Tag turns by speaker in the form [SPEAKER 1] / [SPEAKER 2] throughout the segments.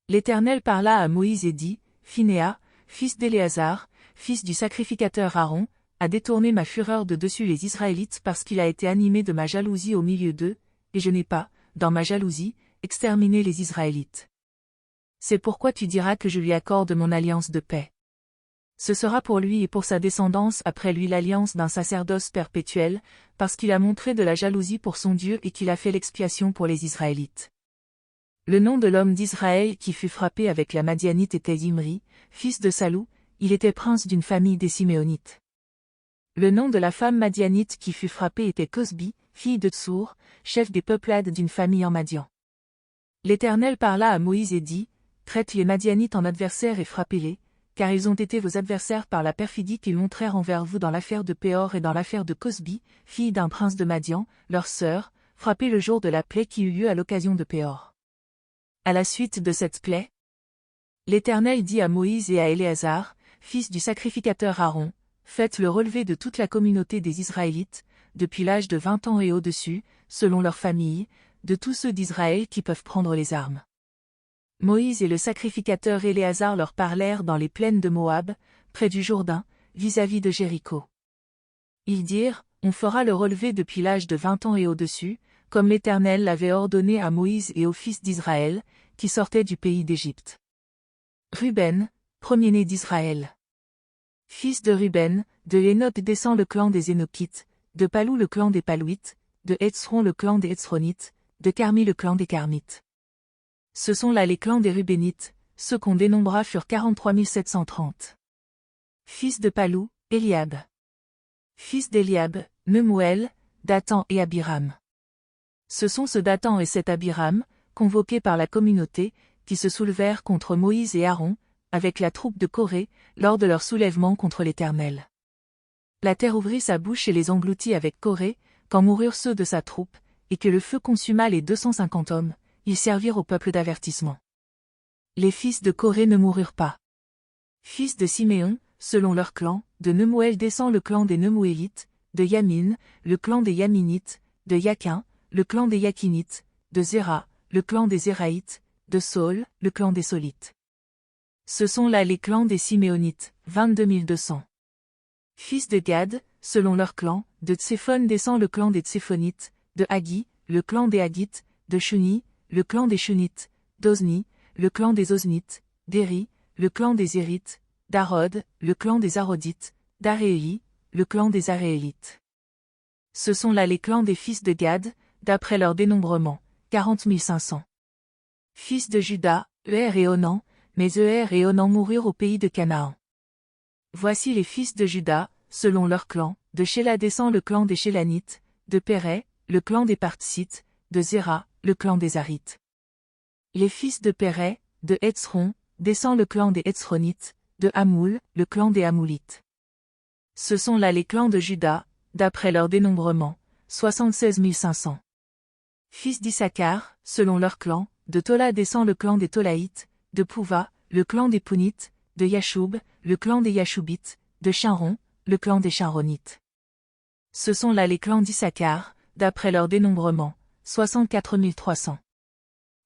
[SPEAKER 1] L'Éternel parla à Moïse et dit, Phinéas, fils d'Éléazar, fils du sacrificateur Aaron, a détourné ma fureur de dessus les Israélites parce qu'il a été animé de ma jalousie au milieu d'eux, et je n'ai pas, dans ma jalousie, exterminé les Israélites. C'est pourquoi tu diras que je lui accorde mon alliance de paix. Ce sera pour lui et pour sa descendance après lui l'alliance d'un sacerdoce perpétuel, parce qu'il a montré de la jalousie pour son Dieu et qu'il a fait l'expiation pour les Israélites. Le nom de l'homme d'Israël qui fut frappé avec la Madianite était Imri, fils de Salou, il était prince d'une famille des Siméonites. Le nom de la femme madianite qui fut frappée était Cosbi, fille de Tsour, chef des peuplades d'une famille en Madian. L'Éternel parla à Moïse et dit, traite les Madianites en adversaires et frappez-les, car ils ont été vos adversaires par la perfidie qu'ils montrèrent envers vous dans l'affaire de Péor et dans l'affaire de Cosbi, fille d'un prince de Madian, leur sœur, frappée le jour de la plaie qui eut lieu à l'occasion de Péor. À la suite de cette plaie, l'Éternel dit à Moïse et à Éléazar, fils du sacrificateur Aaron, faites le relevé de toute la communauté des Israélites, depuis l'âge de 20 ans et au-dessus, selon leur famille, de tous ceux d'Israël qui peuvent prendre les armes. Moïse et le sacrificateur Éléazar leur parlèrent dans les plaines de Moab, près du Jourdain, vis-à-vis de Jéricho. Ils dirent, on fera le relevé depuis l'âge de 20 ans et au-dessus, comme l'Éternel l'avait ordonné à Moïse et aux fils d'Israël, qui sortaient du pays d'Égypte. Ruben, premier-né d'Israël. Fils de Ruben, de Hénoth descend le clan des Hénokites, de Palou le clan des Palouites, de Hétzron le clan des Hétzronites, de Carmi le clan des Carmites. Ce sont là les clans des Rubénites, ceux qu'on dénombra furent 43 730. Fils de Palou, Eliab. Fils d'Eliab, Nemuel, Dathan et Abiram. Ce sont ce Dathan et cet Abiram, convoqués par la communauté, qui se soulevèrent contre Moïse et Aaron, avec la troupe de Corée, lors de leur soulèvement contre l'Éternel. La terre ouvrit sa bouche et les engloutit avec Corée, quand moururent ceux de sa troupe, et que le feu consuma les 250 hommes, ils servirent au peuple d'avertissement. Les fils de Corée ne moururent pas. Fils de Siméon, selon leur clan, de Nemuel descend le clan des Nemuélites, de Yamin, le clan des Yaminites, de Yakin, le clan des Yakinites, de Zéra, le clan des Zéraïtes, de Saul, le clan des Solites. Ce sont là les clans des Siméonites, 22 200. Fils de Gad, selon leur clan, de Tséphon descend le clan des Tséphonites, de Hagi, le clan des Hagites, de Shuni, le clan des Shunites, d'Ozni, le clan des Oznites, d'Éri, le clan des Érites, d'Arod, le clan des Arodites, d'Arééli, le clan des Aréélites. Ce sont là les clans des fils de Gad, d'après leur dénombrement, 40 500. Fils de Juda, Euer et Onan, mais Euer et Onan moururent au pays de Canaan. Voici les fils de Juda, selon leur clan, de Shéla descend le clan des Shélanites, de Péré, le clan des Parthites, de Zéra, le clan des Arites. Les fils de Péré, de Hétzron, descend le clan des Hétzronites, de Hamoul, le clan des Hamoulites. Ce sont là les clans de Juda, d'après leur dénombrement, 76 500. Fils d'Issachar, selon leur clan, de Tola descend le clan des Tolaïtes, de Pouva, le clan des Pounites, de Yachoub, le clan des Yachoubites, de Chinron, le clan des Chinronites. Ce sont là les clans d'Issachar, d'après leur dénombrement, 64 300.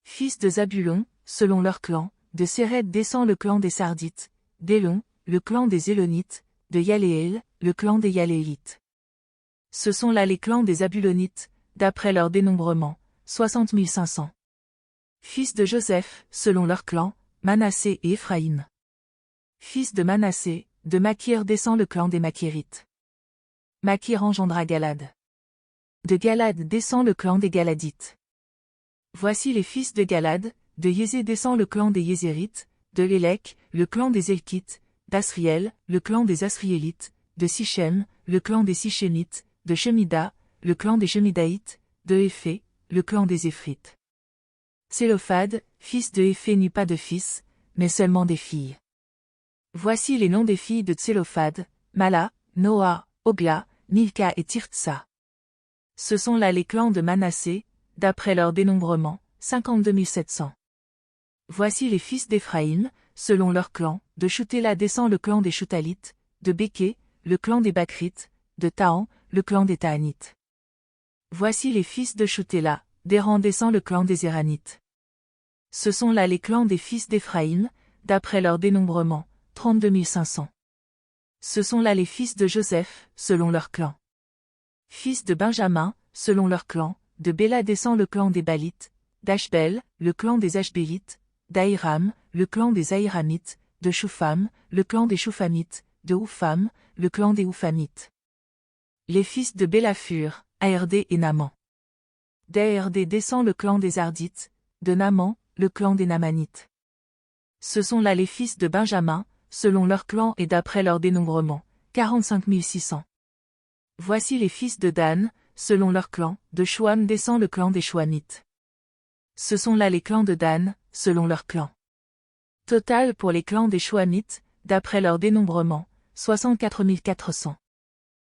[SPEAKER 1] Fils de Zabulon, selon leur clan, de Séred descend le clan des Sardites, d'Élon, le clan des Élonites, de Yaléel, le clan des Yaléelites. Ce sont là les clans des Zabulonites, d'après leur dénombrement, 60 500. Fils de Joseph, selon leur clan, Manassé et Éphraïm. Fils de Manassé, de Makir descend le clan des Makirites. Makir engendra Galad. De Galad descend le clan des Galadites. Voici les fils de Galad, de Yézé descend le clan des Yézérites, de Lélec, le clan des Elkites, d'Asriel, le clan des Asriélites, de Sichem, le clan des Sichémites, de Shemida, le clan des Shemidaïtes, de Éphé, le clan des Éphrites. Sélophad, fils de Éphé n'eut pas de fils, mais seulement des filles. Voici les noms des filles de Tsélophad, Mala, Noa, Ogla, Milka et Tirtsa. Ce sont là les clans de Manassé, d'après leur dénombrement, 52 700. Voici les fils d'Éphraïm, selon leur clan, de Choutela descend le clan des Choutalites, de Béké, le clan des Bakrites, de Tahan, le clan des Tahanites. Voici les fils de Choutela, d'Héran descend le clan des Héranites. Ce sont là les clans des fils d'Éphraïm, d'après leur dénombrement, 32 500. Ce sont là les fils de Joseph, selon leur clan. Fils de Benjamin, selon leur clan, de Béla descend le clan des Balites, d'Ashbel, le clan des Ashbélites, d'Aïram, le clan des Aïramites, de Shoupham, le clan des Shouphamites, de Oupham, le clan des Ouphamites. Les fils de Béla furent, Aerdé et Naman. D'Aerdé descend le clan des Ardites, de Naman, le clan des Namanites. Ce sont là les fils de Benjamin, selon leur clan et d'après leur dénombrement, 45 600. Voici les fils de Dan, selon leur clan, de Chouam descend le clan des Chouamites. Ce sont là les clans de Dan, selon leur clan. Total pour les clans des Chouamites, d'après leur dénombrement, 64 400.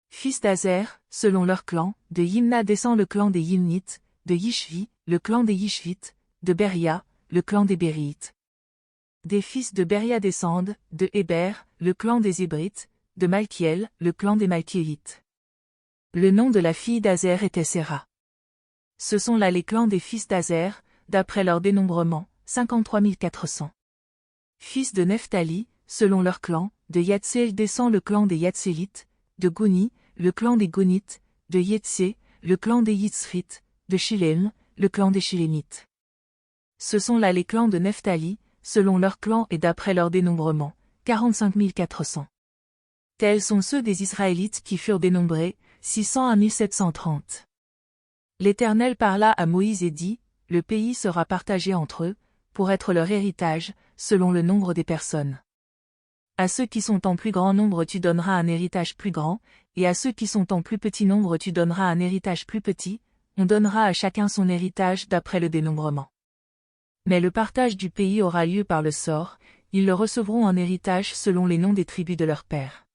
[SPEAKER 1] Fils d'Azer, selon leur clan, de Yimna descend le clan des Yimnites, de Yishvi, le clan des Yishvites, de Beria, le clan des Bériites. Des fils de Beria descendent, de Héber, le clan des Hébrites, de Malkiel, le clan des Malkiélites. Le nom de la fille d'Azer était Séra. Ce sont là les clans des fils d'Azer, d'après leur dénombrement, 53 400. Fils de Nephtali, selon leur clan, de Yatsel descend le clan des Yatsélites, de Gouni, le clan des Gonites, de Yetsé, le clan des Yitzrites, de Shilem, le clan des Shilémites. Ce sont là les clans de Nephtali, selon leur clan et d'après leur dénombrement, 45 400. Tels sont ceux des Israélites qui furent dénombrés, 600 à 1730. L'Éternel parla à Moïse et dit, le pays sera partagé entre eux, pour être leur héritage, selon le nombre des personnes. À ceux qui sont en plus grand nombre tu donneras un héritage plus grand, et à ceux qui sont en plus petit nombre tu donneras un héritage plus petit, on donnera à chacun son héritage d'après le dénombrement. Mais le partage du pays aura lieu par le sort, ils le recevront en héritage selon les noms des tribus de leurs pères.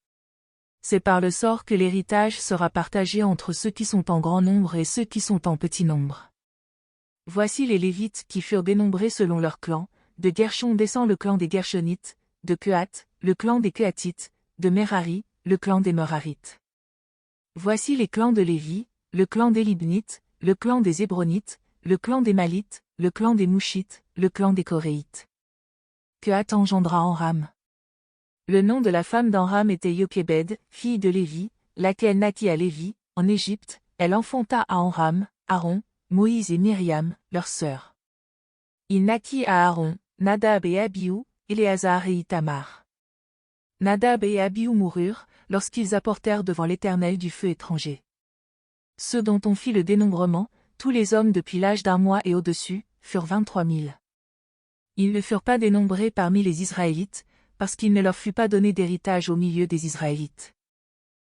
[SPEAKER 1] C'est par le sort que l'héritage sera partagé entre ceux qui sont en grand nombre et ceux qui sont en petit nombre. Voici les Lévites qui furent dénombrés selon leur clan, de Gershon descend le clan des Gershonites, de Kehath, le clan des Kehathites, de Merari, le clan des Merarites. Voici les clans de Lévi, le clan des Libnites, le clan des Hébronites, le clan des Malites, le clan des Mouchites, le clan des Coréites. Kehath engendra Amram. Le nom de la femme d'Amram était Yokébed, fille de Lévi, laquelle naquit à Lévi, en Égypte, elle enfanta à Amram, Aaron, Moïse et Myriam, leur sœur. Il naquit à Aaron, Nadab et Abihu, Éléazar et Itamar. Nadab et Abihu moururent, lorsqu'ils apportèrent devant l'Éternel du feu étranger. Ceux dont on fit le dénombrement, tous les hommes depuis l'âge d'un mois et au-dessus, furent 23 000. Ils ne furent pas dénombrés parmi les Israélites, parce qu'il ne leur fut pas donné d'héritage au milieu des Israélites.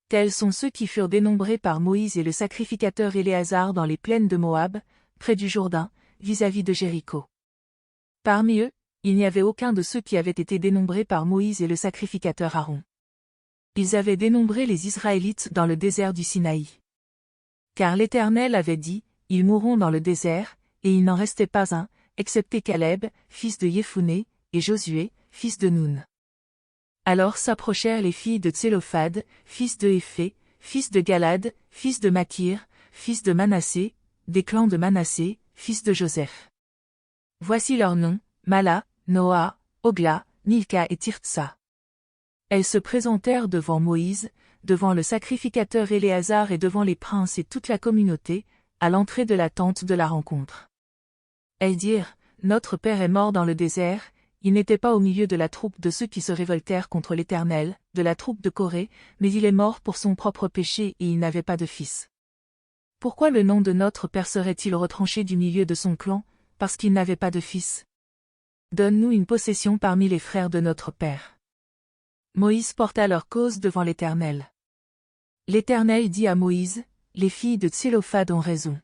[SPEAKER 1] Tels sont ceux qui furent dénombrés par Moïse et le sacrificateur Éléazar dans les plaines de Moab, près du Jourdain, vis-à-vis de Jéricho. Parmi eux, il n'y avait aucun de ceux qui avaient été dénombrés par Moïse et le sacrificateur Aaron. Ils avaient dénombré les Israélites dans le désert du Sinaï. Car l'Éternel avait dit, ils mourront dans le désert, et il n'en restait pas un, excepté Caleb, fils de Yéphuné, et Josué, fils de Nun. Alors s'approchèrent les filles de Tsélophad, fils de Éphé, fils de Galad, fils de Makir, fils de Manassé, des clans de Manassé, fils de Joseph. Voici leurs noms, Mala, Noa, Ogla, Milka et Tirtsa. Elles se présentèrent devant Moïse, devant le sacrificateur Éléazar et devant les princes et toute la communauté, à l'entrée de la tente de la rencontre. Elles dirent, notre père est mort dans le désert, il n'était pas au milieu de la troupe de ceux qui se révoltèrent contre l'Éternel, de la troupe de Corée, mais il est mort pour son propre péché et il n'avait pas de fils. Pourquoi le nom de notre père serait-il retranché du milieu de son clan, parce qu'il n'avait pas de fils? Donne-nous une possession parmi les frères de notre père. Moïse porta leur cause devant l'Éternel. L'Éternel dit à Moïse, les filles de Tsélophad ont raison.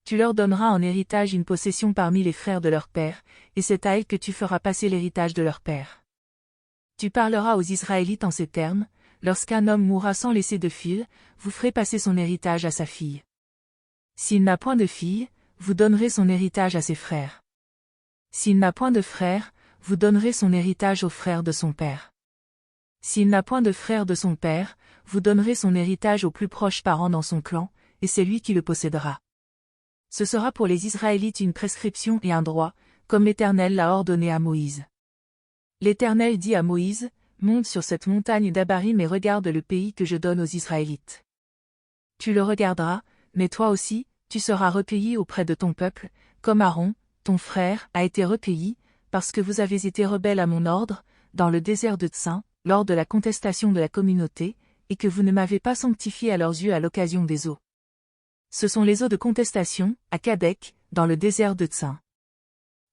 [SPEAKER 1] Tu leur donneras en héritage une possession parmi les frères de leur père, et c'est à elles que tu feras passer l'héritage de leur père. Tu parleras aux Israélites en ces termes, lorsqu'un homme mourra sans laisser de fille, vous ferez passer son héritage à sa fille. S'il n'a point de fille, vous donnerez son héritage à ses frères. S'il n'a point de frère, vous donnerez son héritage aux frères de son père. S'il n'a point de frère de son père, vous donnerez son héritage aux plus proches parents dans son clan, et c'est lui qui le possédera. Ce sera pour les Israélites une prescription et un droit, comme l'Éternel l'a ordonné à Moïse. L'Éternel dit à Moïse, monte sur cette montagne d'Abarim et regarde le pays que je donne aux Israélites. Tu le regarderas, mais toi aussi, tu seras recueilli auprès de ton peuple, comme Aaron, ton frère, a été recueilli, parce que vous avez été rebelles à mon ordre, dans le désert de Tsin, lors de la contestation de la communauté, et que vous ne m'avez pas sanctifié à leurs yeux à l'occasion des eaux. Ce sont les eaux de contestation, à Kadek, dans le désert de Tsin.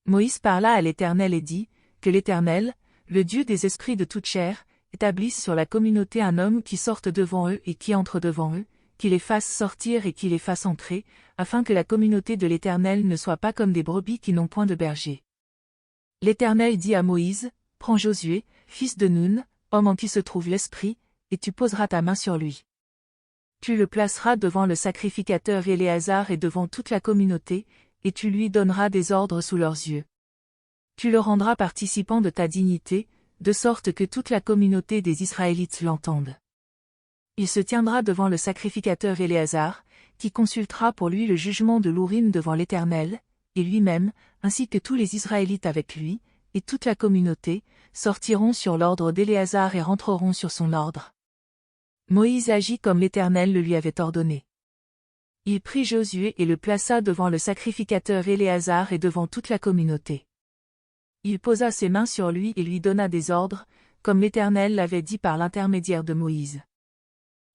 [SPEAKER 1] Moïse parla à l'Éternel et dit, que l'Éternel, le Dieu des esprits de toute chair, établisse sur la communauté un homme qui sorte devant eux et qui entre devant eux, qui les fasse sortir et qui les fasse entrer, afin que la communauté de l'Éternel ne soit pas comme des brebis qui n'ont point de berger. L'Éternel dit à Moïse, prends Josué, fils de Nun, homme en qui se trouve l'esprit, et tu poseras ta main sur lui. Tu le placeras devant le sacrificateur Éléazar et devant toute la communauté, et tu lui donneras des ordres sous leurs yeux. Tu le rendras participant de ta dignité, de sorte que toute la communauté des Israélites l'entende. Il se tiendra devant le sacrificateur Éléazar, qui consultera pour lui le jugement de l'Urim devant l'Éternel, et lui-même, ainsi que tous les Israélites avec lui, et toute la communauté, sortiront sur l'ordre d'Éléazar et rentreront sur son ordre. Moïse agit comme l'Éternel le lui avait ordonné. Il prit Josué et le plaça devant le sacrificateur Éléazar et devant toute la communauté. Il posa ses mains sur lui et lui donna des ordres, comme l'Éternel l'avait dit par l'intermédiaire de Moïse.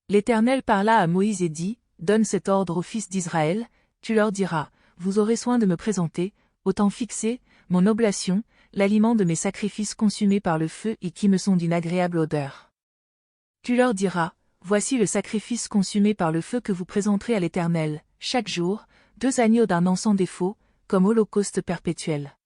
[SPEAKER 1] L'Éternel parla à Moïse et dit, donne cet ordre aux fils d'Israël, tu leur diras, vous aurez soin de me présenter, au temps fixé, mon oblation, l'aliment de mes sacrifices consumés par le feu et qui me sont d'une agréable odeur. Tu leur diras, voici le sacrifice consumé par le feu que vous présenterez à l'Éternel, chaque jour, 2 agneaux d'un an sans défaut, comme holocauste perpétuel.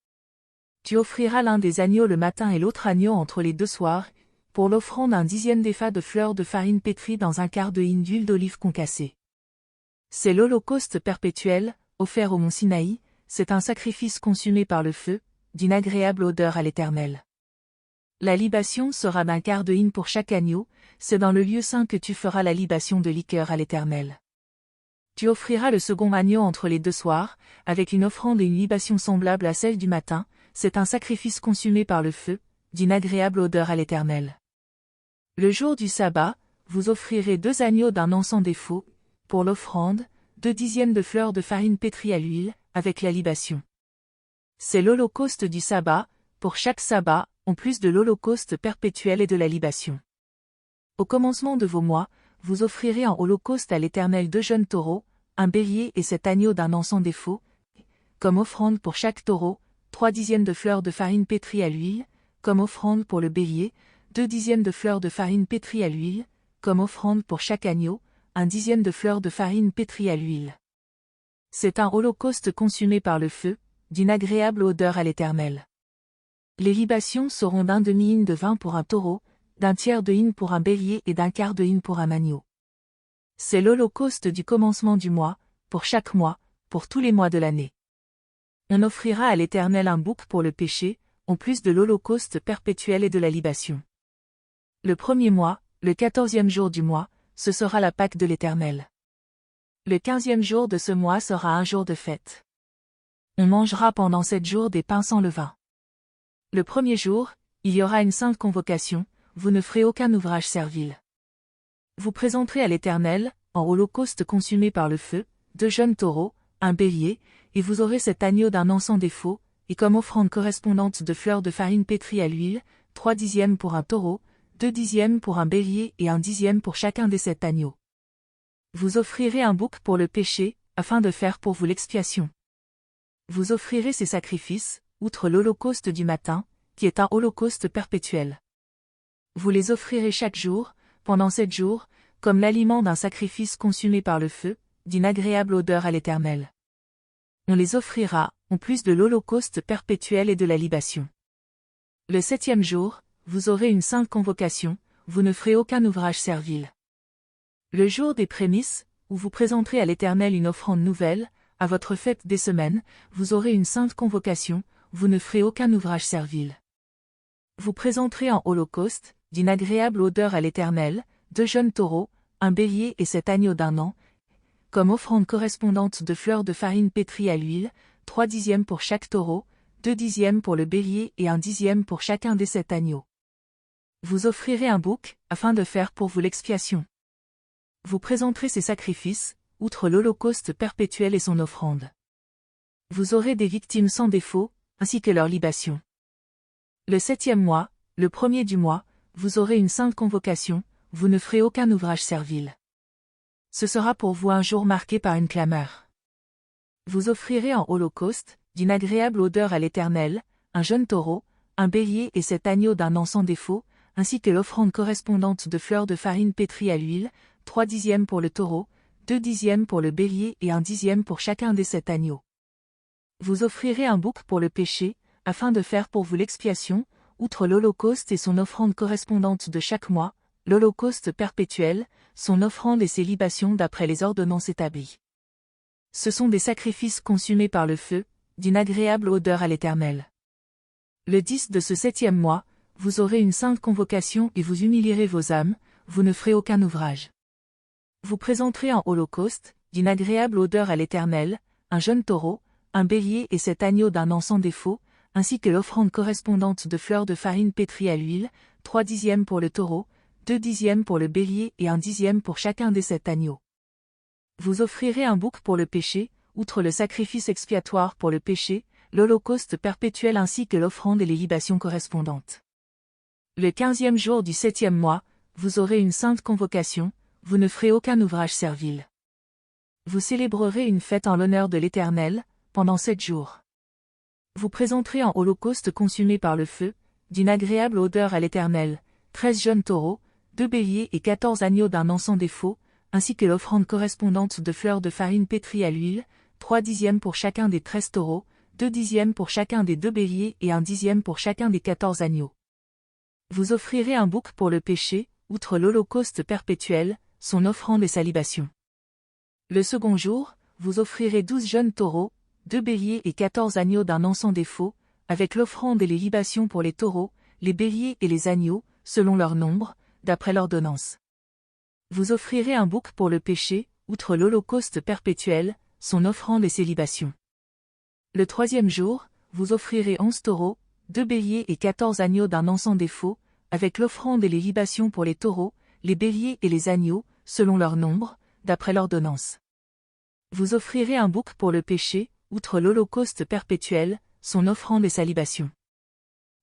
[SPEAKER 1] Tu offriras l'un des agneaux le matin et l'autre agneau entre les 2 soirs, pour l'offrande un 10e d'épha de fleurs de farine pétrie dans un quart de hin d'huile d'olive concassée. C'est l'holocauste perpétuel, offert au mont Sinaï, c'est un sacrifice consumé par le feu, d'une agréable odeur à l'Éternel. La libation sera d'un quart de hin pour chaque agneau, c'est dans le lieu saint que tu feras la libation de liqueur à l'Éternel. Tu offriras le second agneau entre les 2 soirs, avec une offrande et une libation semblable à celle du matin, c'est un sacrifice consumé par le feu, d'une agréable odeur à l'Éternel. Le jour du sabbat, vous offrirez 2 agneaux d'un an sans défaut, pour l'offrande, 2 dixièmes de fleurs de farine pétrie à l'huile, avec la libation. C'est l'holocauste du sabbat, pour chaque sabbat, en plus de l'holocauste perpétuel et de la libation. Au commencement de vos mois, vous offrirez en holocauste à l'Éternel 2 jeunes taureaux, un bélier et 7 agneaux d'un an sans défaut, comme offrande pour chaque taureau, 3 dixièmes de fleurs de farine pétrie à l'huile, comme offrande pour le bélier, 2 dixièmes de fleurs de farine pétrie à l'huile, comme offrande pour chaque agneau, 1 dixième de fleurs de farine pétrie à l'huile. C'est un holocauste consumé par le feu, d'une agréable odeur à l'Éternel. Les libations seront d'un demi-hin de vin pour un taureau, d'un tiers de hin pour un bélier et d'un quart de hin pour un agneau. C'est l'holocauste du commencement du mois, pour chaque mois, pour tous les mois de l'année. On offrira à l'Éternel un bouc pour le péché, en plus de l'holocauste perpétuel et de la libation. Le 1er mois, le 14e jour du mois, ce sera la Pâque de l'Éternel. Le 15e jour de ce mois sera un jour de fête. On mangera pendant 7 jours des pains sans levain. Le 1er jour, il y aura une sainte convocation, vous ne ferez aucun ouvrage servile. Vous présenterez à l'Éternel, en holocauste consumé par le feu, 2 jeunes taureaux, un bélier, et vous aurez 7 agneaux d'un an sans défaut, et comme offrande correspondante de fleurs de farine pétrie à l'huile, 3 dixièmes pour un taureau, 2 dixièmes pour un bélier et 1 dixième pour chacun des 7 agneaux. Vous offrirez un bouc pour le péché, afin de faire pour vous l'expiation. Vous offrirez ces sacrifices, outre l'holocauste du matin, qui est un holocauste perpétuel. Vous les offrirez chaque jour, pendant 7 jours, comme l'aliment d'un sacrifice consumé par le feu, d'une agréable odeur à l'Éternel. On les offrira, en plus de l'holocauste perpétuel et de la libation. Le 7e jour, vous aurez une sainte convocation, vous ne ferez aucun ouvrage servile. Le jour des prémices, où vous présenterez à l'Éternel une offrande nouvelle, à votre fête des semaines, vous aurez une sainte convocation, vous ne ferez aucun ouvrage servile. Vous présenterez en holocauste, d'une agréable odeur à l'Éternel, 2 jeunes taureaux, un bélier et 7 agneaux d'un an, comme offrande correspondante de fleurs de farine pétrie à l'huile, 3 dixièmes pour chaque taureau, 2 dixièmes pour le bélier et 1 dixième pour chacun des 7 agneaux. Vous offrirez un bouc, afin de faire pour vous l'expiation. Vous présenterez ces sacrifices, outre l'holocauste perpétuel et son offrande. Vous aurez des victimes sans défaut, ainsi que leur libation. Le 7e mois, le 1er du mois, vous aurez une sainte convocation, vous ne ferez aucun ouvrage servile. Ce sera pour vous un jour marqué par une clameur. Vous offrirez en holocauste, d'une agréable odeur à l'Éternel, un jeune taureau, un bélier et 7 agneaux d'un an sans défaut, ainsi que l'offrande correspondante de fleurs de farine pétrie à l'huile, 3 dixièmes pour le taureau, 2 dixièmes pour le bélier et 1 dixième pour chacun des 7 agneaux. Vous offrirez un bouc pour le péché, afin de faire pour vous l'expiation, outre l'holocauste et son offrande correspondante de chaque mois, l'holocauste perpétuel, son offrande et ses libations d'après les ordonnances établies. Ce sont des sacrifices consumés par le feu, d'une agréable odeur à l'Éternel. Le 10 de ce 7e mois, vous aurez une sainte convocation et vous humilierez vos âmes, vous ne ferez aucun ouvrage. Vous présenterez en holocauste, d'une agréable odeur à l'Éternel, un jeune taureau, un bélier et 7 agneaux d'un an sans défaut, ainsi que l'offrande correspondante de fleurs de farine pétrie à l'huile, 3 dixièmes pour le taureau, 2 dixièmes pour le bélier et 1 dixième pour chacun des 7 agneaux. Vous offrirez un bouc pour le péché, outre le sacrifice expiatoire pour le péché, l'holocauste perpétuel ainsi que l'offrande et les libations correspondantes. Le 15e jour du 7e mois, vous aurez une sainte convocation, vous ne ferez aucun ouvrage servile. Vous célébrerez une fête en l'honneur de l'Éternel, pendant 7 jours. Vous présenterez en holocauste consumé par le feu, d'une agréable odeur à l'Éternel, 13 jeunes taureaux, 2 béliers et 14 agneaux d'un an sans défaut, ainsi que l'offrande correspondante de fleurs de farine pétrie à l'huile, 3 dixièmes pour chacun des 13 taureaux, 2 dixièmes pour chacun des 2 béliers et 1 dixième pour chacun des 14 agneaux. Vous offrirez un bouc pour le péché, outre l'holocauste perpétuel, son offrande et sa libation. Le second jour, vous offrirez 12 jeunes taureaux, 2 béliers et 14 agneaux d'un an sans défaut, avec l'offrande et les libations pour les taureaux, les béliers et les agneaux, selon leur nombre, d'après l'ordonnance. Vous offrirez un bouc pour le péché, outre l'holocauste perpétuel, son offrande et ses libations. Le 3e jour, vous offrirez 11 taureaux, 2 béliers et 14 agneaux d'un an sans défaut, avec l'offrande et les libations pour les taureaux, les béliers et les agneaux, selon leur nombre, d'après l'ordonnance. Vous offrirez un bouc pour le péché, outre l'holocauste perpétuel, son offrande et sa libation.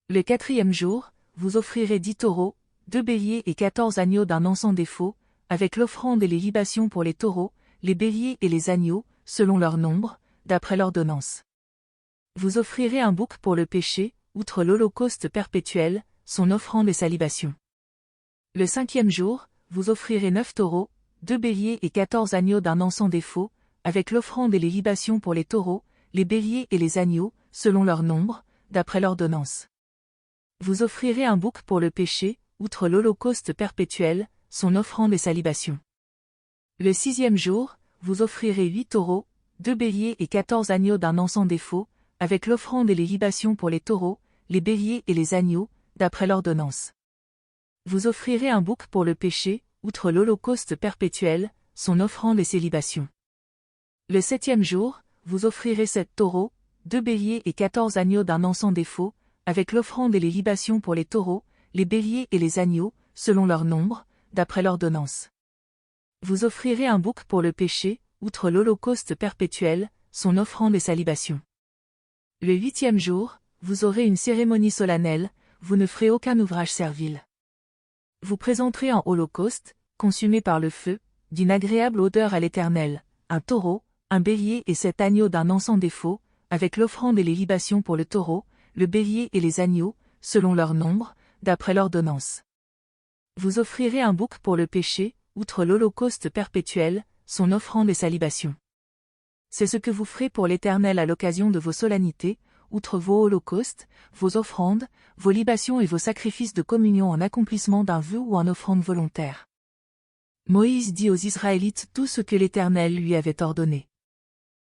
[SPEAKER 1] Le 4e jour, vous offrirez 10 taureaux, 2 béliers et 14 agneaux d'un an sans défaut, avec l'offrande et les libations pour les taureaux, les béliers et les agneaux, selon leur nombre, d'après l'ordonnance. Vous offrirez un bouc pour le péché, outre l'holocauste perpétuel, son offrande et sa libation. Le 5e jour, vous offrirez 9 taureaux, 2 béliers et 14 agneaux d'un an sans défaut, avec l'offrande et les libations pour les taureaux, les béliers et les agneaux, selon leur nombre, d'après l'ordonnance. Vous offrirez un bouc pour le péché, outre l'holocauste perpétuel, son offrande et sa libation. Le 6e jour, vous offrirez 8 taureaux, 2 béliers et 14 agneaux d'un an sans défaut, avec l'offrande et les libations pour les taureaux, les béliers et les agneaux, d'après l'ordonnance. Vous offrirez un bouc pour le péché, outre l'holocauste perpétuel, son offrande et ses libations. Le 7e jour, vous offrirez 7 taureaux, 2 béliers et 14 agneaux d'un an sans défaut, avec l'offrande et les libations pour les taureaux, les béliers et les agneaux, selon leur nombre, d'après l'ordonnance. Vous offrirez un bouc pour le péché, outre l'holocauste perpétuel, son offrande et sa libation. Le 8e jour, vous aurez une cérémonie solennelle, vous ne ferez aucun ouvrage servile. Vous présenterez en holocauste, consumé par le feu, d'une agréable odeur à l'Éternel, un taureau, un bélier et 7 agneaux d'un an sans défaut, avec l'offrande et les libations pour le taureau, le bélier et les agneaux, selon leur nombre, d'après l'ordonnance. Vous offrirez un bouc pour le péché, outre l'holocauste perpétuel, son offrande et sa libation. C'est ce que vous ferez pour l'Éternel à l'occasion de vos solennités, outre vos holocaustes, vos offrandes, vos libations et vos sacrifices de communion en accomplissement d'un vœu ou en offrande volontaire. Moïse dit aux Israélites tout ce que l'Éternel lui avait ordonné.